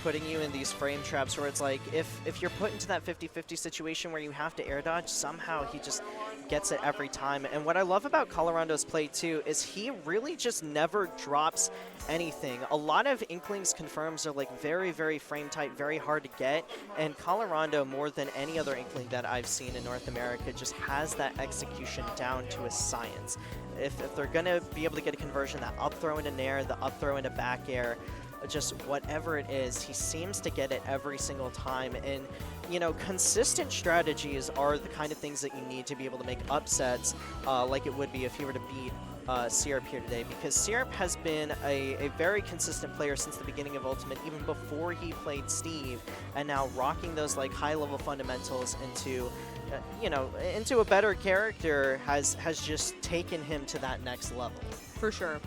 putting you in these frame traps where it's like, if you're put into that 50-50 situation where you have to air dodge, somehow he just gets it every time. And what I love about Colorondo's play too is he really just never drops anything. A lot of Inkling's confirms are like very, very frame tight, very hard to get, and Colorondo, more than any other Inkling that I've seen in North America, just has that execution down to a science. If they're going to be able to get a conversion, that up throw into nair, the up throw into back air, just whatever it is, he seems to get it every single time. And, you know, consistent strategies are the kind of things that you need to be able to make upsets, like it would be if you were to beat Syrup here today, because Syrup has been a very consistent player since the beginning of Ultimate, even before he played Steve, and now rocking those like high-level fundamentals into, you know, into a better character has just taken him to that next level. For sure.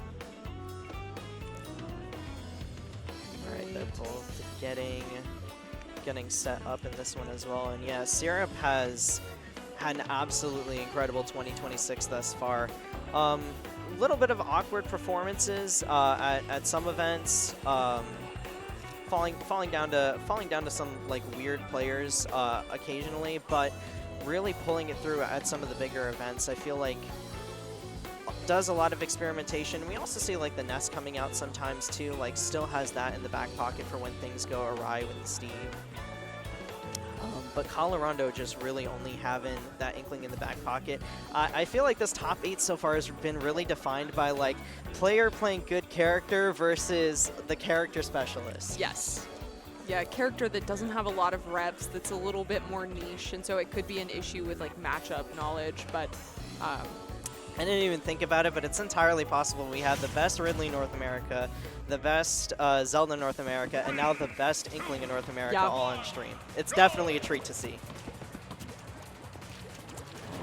All right, they're both getting set up in this one as well, and yeah, Syrup has had an absolutely incredible 2026 thus far. Little bit of awkward performances at some events, falling down to some like weird players occasionally, but really pulling it through at some of the bigger events. I feel like does a lot of experimentation. We also see like the Nest coming out sometimes too, like still has that in the back pocket for when things go awry with the Steve. But Colorondo just really only having that Inkling in the back pocket. I feel like this top 8 so far has been really defined by like player playing good character versus the character specialist. Yes. Yeah, a character that doesn't have a lot of reps, that's a little bit more niche, and so it could be an issue with like matchup knowledge, but I didn't even think about it, but it's entirely possible. We have the best Ridley in North America, the best Zelda in North America, and now the best Inkling in North America all on stream. It's definitely a treat to see.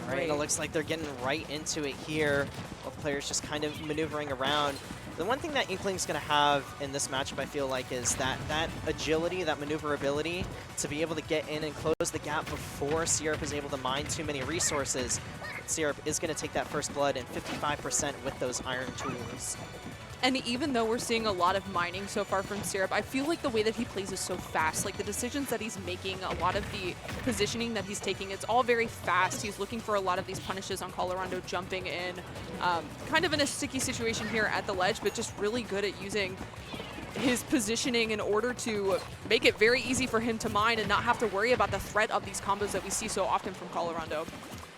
All right, and it looks like they're getting right into it here. Both players just kind of maneuvering around. The one thing that Inkling's going to have in this matchup, I feel like, is that agility, that maneuverability to be able to get in and close the gap before Syrup is able to mine too many resources. Syrup is going to take that first blood and 55% with those iron tools. And even though we're seeing a lot of mining so far from Syrup, I feel like the way that he plays is so fast. Like the decisions that he's making, a lot of the positioning that he's taking, it's all very fast. He's looking for a lot of these punishes on Colorondo, jumping in. Kind of in a sticky situation here at the ledge, but just really good at using his positioning in order to make it very easy for him to mine and not have to worry about the threat of these combos that we see so often from Colorondo.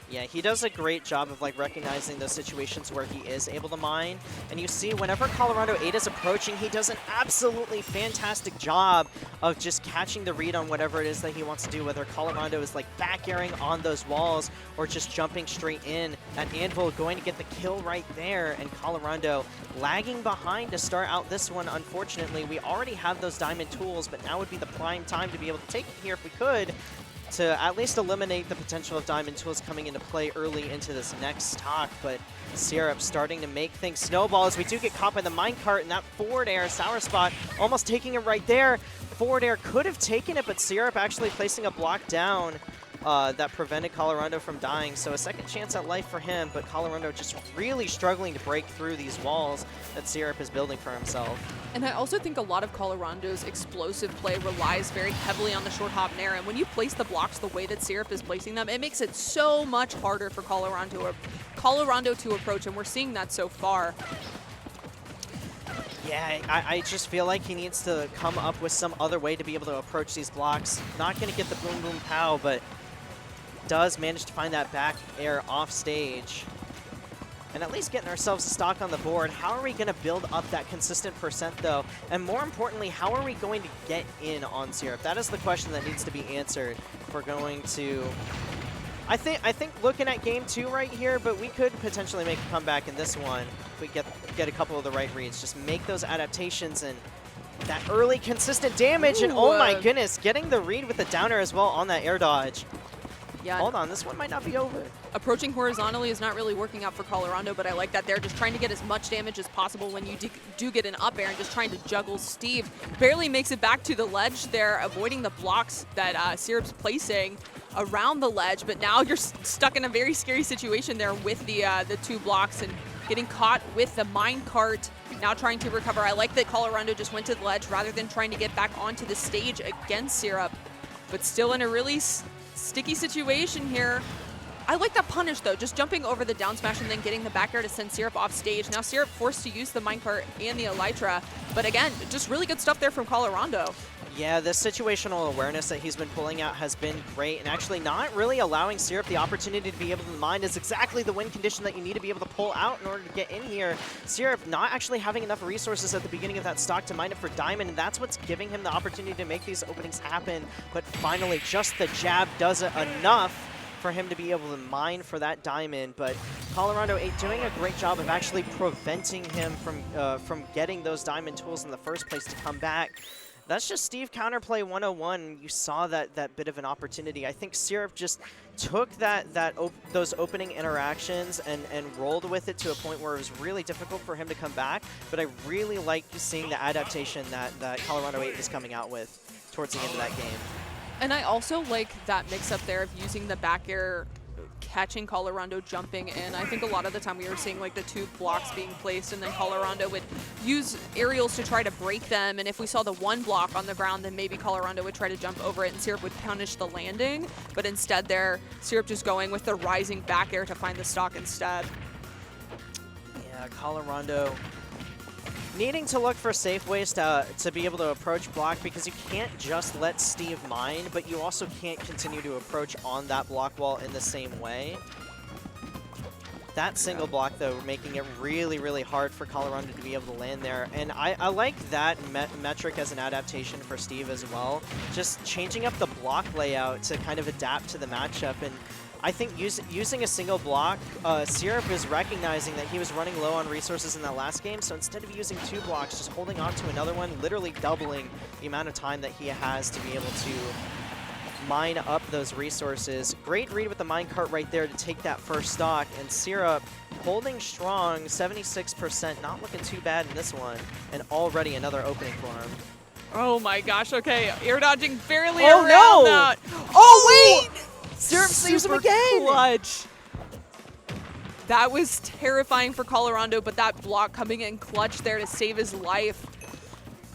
Yeah, he does a great job of like recognizing those situations where he is able to mine. And you see whenever Colorondo8 is approaching, he does an absolutely fantastic job of just catching the read on whatever it is that he wants to do, whether Colorondo is like back airing on those walls or just jumping straight in. At Anvil going to get the kill right there, and Colorondo lagging behind to start out this one. Unfortunately, we already have those diamond tools, but now would be the prime time to be able to take it here if we could, to at least eliminate the potential of diamond tools coming into play early into this next stock. But Syrup starting to make things snowball as we do get caught by the minecart, and that forward air, Sour Spot almost taking it right there. Forward air could have taken it, but Syrup actually placing a block down that prevented Colorondo from dying. So a second chance at life for him, but Colorondo just really struggling to break through these walls that Syrup is building for himself. And I also think a lot of Colorondo's explosive play relies very heavily on the short hop nair, and when you place the blocks the way that Syrup is placing them, it makes it so much harder for Colorondo to approach, and we're seeing that so far. Yeah, I just feel like he needs to come up with some other way to be able to approach these blocks. Not going to get the boom boom pow, but does manage to find that back air off stage. And at least getting ourselves a stock on the board. How are we going to build up that consistent percent, though? And more importantly, how are we going to get in on Syrup? That is the question that needs to be answered if we're going to... I think looking at game 2 right here, but we could potentially make a comeback in this one if we get a couple of the right reads. Just make those adaptations and that early consistent damage. Ooh, and oh my goodness, getting the read with the downer as well on that air dodge. Yeah. Hold on, this one might not be over. Approaching horizontally is not really working out for Colorondo, but I like that they're just trying to get as much damage as possible when you do get an up air, and just trying to juggle Steve. Barely makes it back to the ledge there, avoiding the blocks that Syrup's placing around the ledge, but now you're stuck in a very scary situation there with the 2 blocks and getting caught with the minecart Now trying to recover. I like that Colorondo just went to the ledge rather than trying to get back onto the stage against Syrup, but still in a really sticky situation here. I like that punish, though, just jumping over the down smash and then getting the back air to send Syrup off stage. Now Syrup forced to use the minecart and the elytra, but again, just really good stuff there from Colorondo. Yeah, this situational awareness that he's been pulling out has been great, and actually not really allowing Syrup the opportunity to be able to mine is exactly the win condition that you need to be able to pull out in order to get in here. Syrup not actually having enough resources at the beginning of that stock to mine it for Diamond, and that's what's giving him the opportunity to make these openings happen. But finally, just the jab does it enough for him to be able to mine for that Diamond. But Colorondo8 doing a great job of actually preventing him from getting those Diamond tools in the first place to come back. That's just Steve Counterplay 101. You saw that bit of an opportunity. I think Syrup just took those opening interactions and rolled with it to a point where it was really difficult for him to come back. But I really like seeing the adaptation that Colorondo8 is coming out with towards the end of that game. And I also like that mix-up there of using the back air, catching Colorondo jumping in. I think a lot of the time we were seeing like the two blocks being placed and then Colorondo would use aerials to try to break them, and if we saw the one block on the ground, then maybe Colorondo would try to jump over it and Syrup would punish the landing. But instead there, Syrup just going with the rising back air to find the stock instead. Yeah, Colorondo needing to look for safe ways to be able to approach block, because you can't just let Steve mine, but you also can't continue to approach on that block wall in the same way. That single block, though, making it really, really hard for Colorondo to be able to land there. And I like that metric as an adaptation for Steve as well. Just changing up the block layout to kind of adapt to the matchup. And I think using a single block, Syrup is recognizing that he was running low on resources in that last game, so instead of using two blocks, just holding on to another one, literally doubling the amount of time that he has to be able to mine up those resources. Great read with the minecart right there to take that first stock, and Syrup holding strong, 76%, not looking too bad in this one, and already another opening for him. Oh my gosh, okay, air dodging barely around that. Oh wait! Syrup saves him Super again! Clutch. That was terrifying for Colorondo, but that block coming in clutch there to save his life.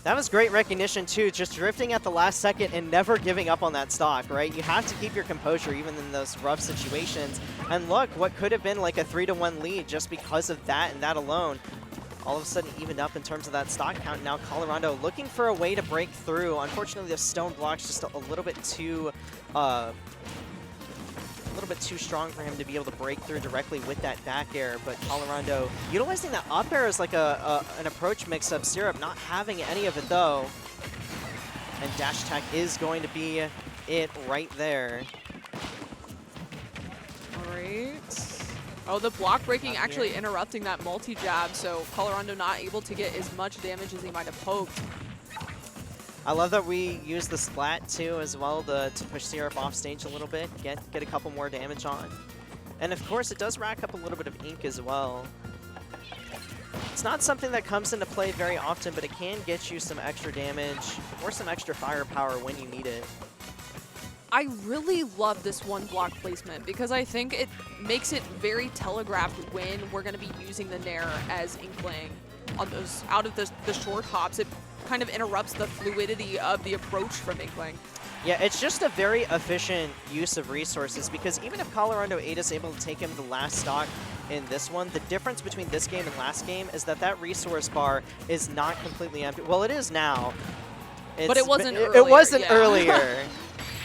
That was great recognition, too, just drifting at the last second and never giving up on that stock, right? You have to keep your composure even in those rough situations. And look, what could have been like a 3-1 lead just because of that and that alone, all of a sudden evened up in terms of that stock count. Now Colorondo looking for a way to break through. Unfortunately, the stone block's just a little bit too strong for him to be able to break through directly with that back air, but Colorondo utilizing that up air as like an approach mix-up. Syrup not having any of it though, and dash attack is going to be it right there. All right. Oh, the block breaking actually interrupting that multi-jab, so Colorondo not able to get as much damage as he might have hoped. I love that we use the splat too as well to push Syrup off stage a little bit, get a couple more damage on. And of course it does rack up a little bit of ink as well. It's not something that comes into play very often, but it can get you some extra damage or some extra firepower when you need it. I really love this one block placement because I think it makes it very telegraphed when we're going to be using the Nair as Inkling on those out of the short hops. It kind of interrupts the fluidity of the approach from Inkling. Yeah, it's just a very efficient use of resources, because even if Colorondo8 is able to take him the last stock in this one, the difference between this game and last game is that resource bar is not completely empty. Well, it is now. But it wasn't earlier. It wasn't yeah. earlier.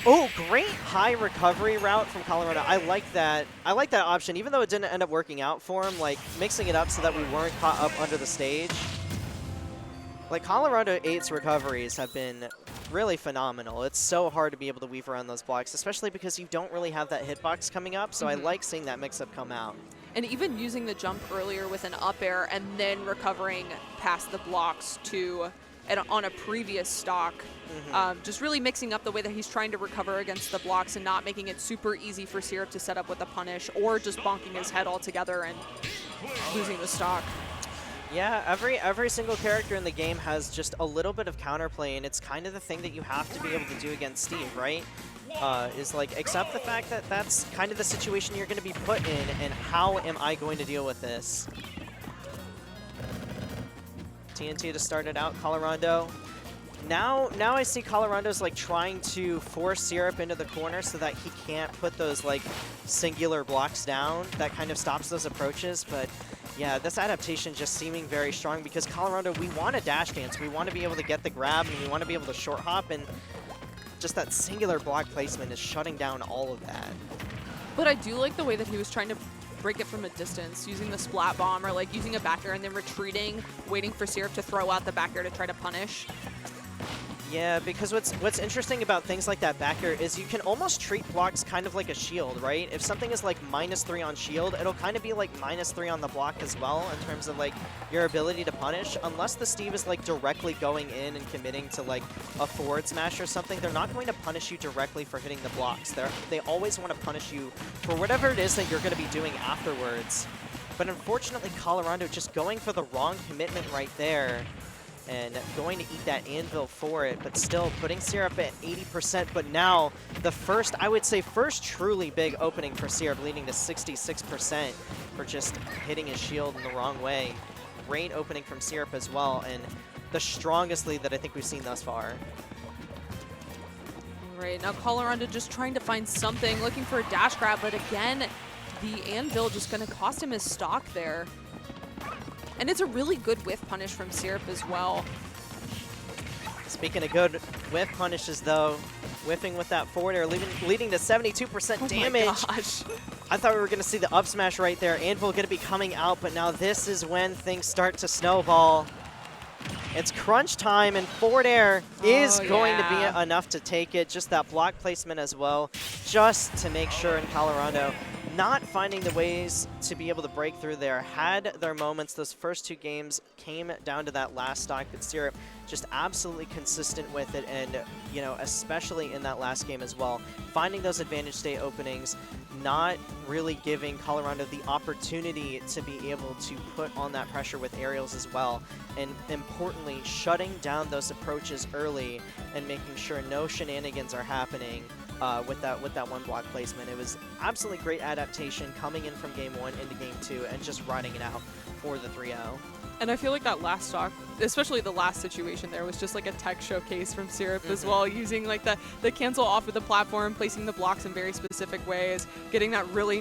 Oh, great high recovery route from Colorondo. I like that. I like that option, even though it didn't end up working out for him, like mixing it up so that we weren't caught up under the stage. Like, Colorondo8's recoveries have been really phenomenal. It's so hard to be able to weave around those blocks, especially because you don't really have that hitbox coming up, so I like seeing that mix-up come out. And even using the jump earlier with an up air and then recovering past the blocks on a previous stock. Just really mixing up the way that he's trying to recover against the blocks and not making it super easy for Syrup to set up with a punish or just bonking his head altogether and losing the stock. Yeah, every single character in the game has just a little bit of counterplay, and it's kind of the thing that you have to be able to do against Steve, right? Is like accept the fact that that's kind of the situation you're going to be put in, and how am I going to deal with this? TNT to start it out. Colorondo. Now I see Colorondo's like trying to force Syrup into the corner so that he can't put those like singular blocks down. That kind of stops those approaches, but yeah, this adaptation just seeming very strong because Colorondo, we want a dash dance. We want to be able to get the grab and we want to be able to short hop, and just that singular block placement is shutting down all of that. But I do like the way that he was trying to break it from a distance, using the splat bomb or like using a back air and then retreating, waiting for Syrup to throw out the back air to try to punish. Yeah, because what's interesting about things like that back air is you can almost treat blocks kind of like a shield, right? If something is like -3 on shield, it'll kind of be like -3 on the block as well in terms of like your ability to punish. Unless the Steve is like directly going in and committing to like a forward smash or something, they're not going to punish you directly for hitting the blocks. They always want to punish you for whatever it is that you're going to be doing afterwards. But unfortunately, Colorondo just going for the wrong commitment right there, and going to eat that anvil for it, but still putting Syrup at 80%. But now the first, I would say, first truly big opening for Syrup, leading to 66% for just hitting his shield in the wrong way. Great opening from Syrup as well, and the strongest lead that I think we've seen thus far. Right, now Colorondo just trying to find something, looking for a dash grab, but again, the anvil just going to cost him his stock there. And it's a really good whiff punish from Syrup as well. Speaking of good whiff punishes, though, whiffing with that forward air, leading to 72% damage. Oh my gosh. I thought we were going to see the up smash right there. Anvil going to be coming out, but now this is when things start to snowball. It's crunch time, and forward air is going to be enough to take it. Just that block placement as well, just to make sure in Colorondo not finding the ways to be able to break through there. Had their moments, those first two games came down to that last stock, but Syrup just absolutely consistent with it, and you know, especially in that last game as well, finding those advantage state openings, not really giving Colorondo the opportunity to be able to put on that pressure with aerials as well, and importantly, shutting down those approaches early and making sure no shenanigans are happening with that one block placement. It was absolutely great adaptation coming in from game 1 into game 2 and just riding it out for the 3-0. And I feel like that last stock, especially the last situation there, was just like a tech showcase from Syrup as well, using like the cancel off of the platform, placing the blocks in very specific ways, getting that really